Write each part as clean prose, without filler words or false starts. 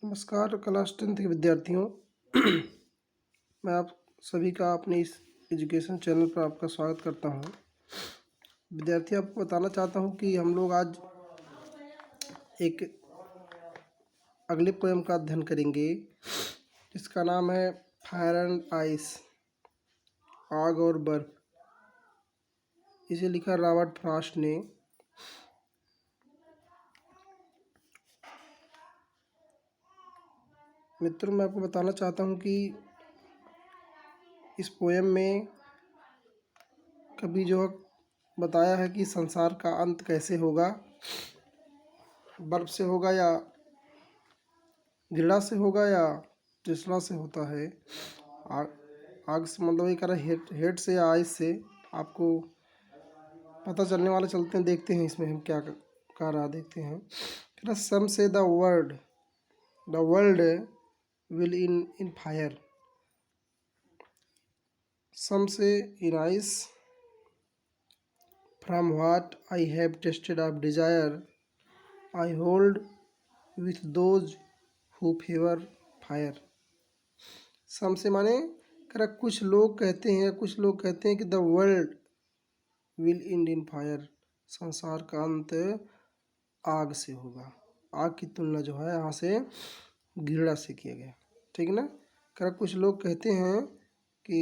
नमस्कार class 10th के विद्यार्थियों। मैं आप सभी का अपने इस एजुकेशन चैनल पर आपका स्वागत करता हूं। विद्यार्थी, आपको बताना चाहता हूं कि हम लोग आज एक अगले पोएम का अध्ययन करेंगे जिसका नाम है फायर एंड आइस, आग और बर्फ। इसे लिखा रॉबर्ट फ्रॉस्ट ने। मित्रों, मैं आपको बताना चाहता हूं कि इस पोएम में कभी जो बताया है कि संसार का अंत कैसे होगा, बर्फ से होगा या घृणा से होगा या तृष्णा से होता है। आग आग से मतलब ये कह रहा है हेड से या आइस से। आपको पता चलने वाला, चलते हैं देखते हैं इसमें हम क्या कह रहा, देखते हैं। कह रहा some say the world will in fire, some say in ice, from what I have tasted of desire I hold with those who favour fire. Some say माने कह रहा कुछ लोग कहते हैं कि the world will end in fire, संसार का अंत आग से होगा। आग की तुलना जो है यहाँ से घृणा से किया गया, ठीक ना। कह रहा कुछ लोग कहते हैं कि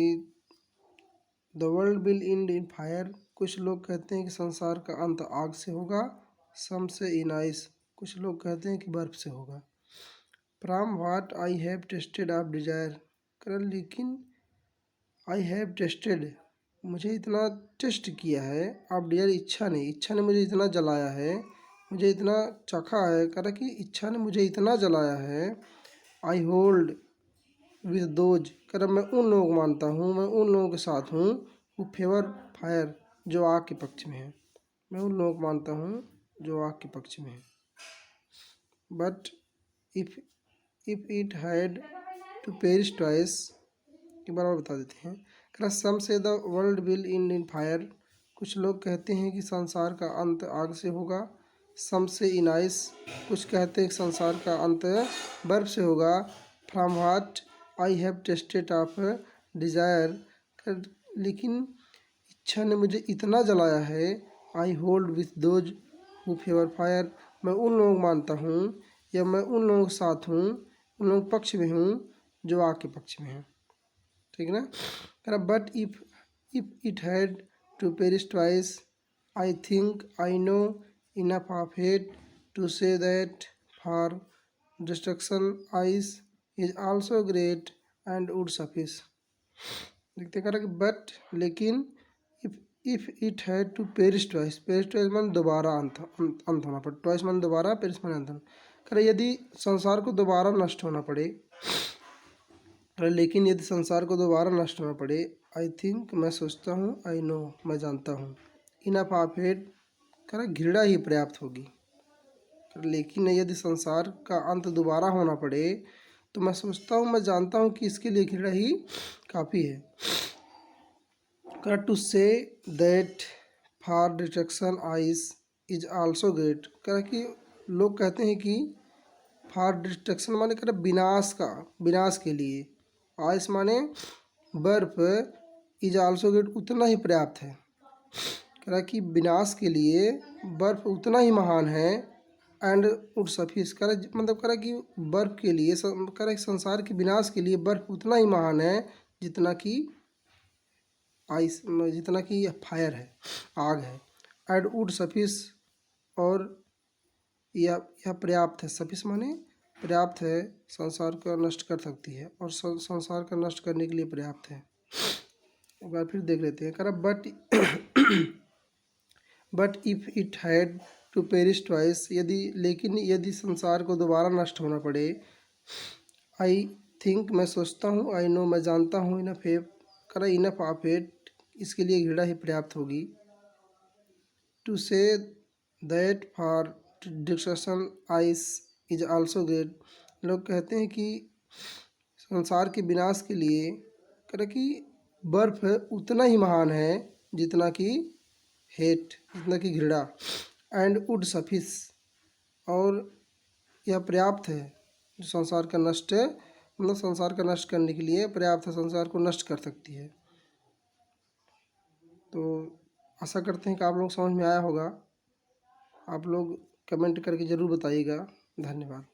the world will end in fire, कुछ लोग कहते हैं कि संसार का अंत आग से होगा। सम से इन आइस, कुछ लोग कहते हैं कि बर्फ से होगा। From what I have tasted of Dzire, कर लेकिन आई हैव टेस्टेड, मुझे इतना टेस्ट किया है। ऑफ डिजायर, इच्छा ने मुझे इतना जलाया है, मुझे इतना चखा है। कह कि इच्छा ने मुझे इतना जलाया है। आई होल्ड विद दोज, कर मैं उन लोगों को मानता हूँ, मैं उन लोगों के साथ हूँ। वो फेवर फायर, जो आग के पक्ष में है। मैं उन लोगों को मानता हूँ जो आग के पक्ष में है। But if it had to perish twice, के बराबर बता देते हैं। कह some say the world will end in fire, कुछ लोग कहते हैं कि संसार का अंत आग से होगा। सम से इन आइस, कुछ कहते हैं कि संसार का अंत बर्फ से होगा। From what I have tasted of Dzire, लेकिन इच्छा ने मुझे इतना जलाया है। आई hold with those who favour fire, मैं उन लोगों को मानता हूँ या मैं उन लोगों के साथ हूँ, उन लोगों के पक्ष में हूँ जो आग के पक्ष में है, ठीक ना। कह but if it had to perish twice I think I know enough of it to say that for destruction ice is also great and would suffice. देखते कह रहा कि बट लेकिन if it had to perish twice मान दोबारा अंत होना पड़े। ट्वाइस मान दोबारा, पेरिश मान अंत। कह रहा यदि संसार को दोबारा नष्ट होना पड़े, लेकिन यदि संसार को दोबारा नष्ट होना पड़े, आई थिंक, मैं सोचता हूँ, आई नो, मैं जानता हूँ, इनफ ऑफ इट, कह रहा घृणा ही पर्याप्त होगी। लेकिन यदि संसार का अंत दोबारा होना पड़े तो मैं सोचता हूँ, मैं जानता हूँ कि इसके लिए घृणा ही काफ़ी है। कह to say that for destruction ice is also great, कह कि लोग कहते हैं कि फॉर डिस्ट्रक्शन माने कह विनाश के लिए, आइस माने बर्फ, इज आल्सो ग्रेट, उतना ही पर्याप्त है। कह रहा कि विनाश के लिए बर्फ उतना ही महान है। एंड उड सफिस, कह रहा मतलब कह रहा कि बर्फ के लिए, कह रहा कि संसार के विनाश के लिए बर्फ उतना ही महान है जितना कि आइस, जितना कि फायर है, आग है। एंड उड सफिस, और यह पर्याप्त है। सफिस माने पर्याप्त है, संसार को नष्ट कर सकती है और संसार का नष्ट करने के लिए पर्याप्त है। एक बार फिर देख लेते हैं। कह रहा but if it had to perish twice, लेकिन यदि संसार को दोबारा नष्ट होना पड़े, आई थिंक, मैं सोचता हूँ, आई नो, मैं जानता हूँ, इनफ ऑफ इट, इसके लिए घृणा ही पर्याप्त होगी। To say that for destruction ice is also great, लोग कहते हैं कि संसार के विनाश के लिए, कह रहे कि बर्फ उतना ही महान है जितना कि हेट, जितना कि घृणा। एंड वुड सफिस, और यह पर्याप्त है, जो संसार का नष्ट है, मतलब संसार का नष्ट करने के लिए पर्याप्त है, संसार को नष्ट कर सकती है। तो आशा करते हैं कि आप लोग समझ में आया होगा। आप लोग कमेंट करके ज़रूर बताइएगा। धन्यवाद।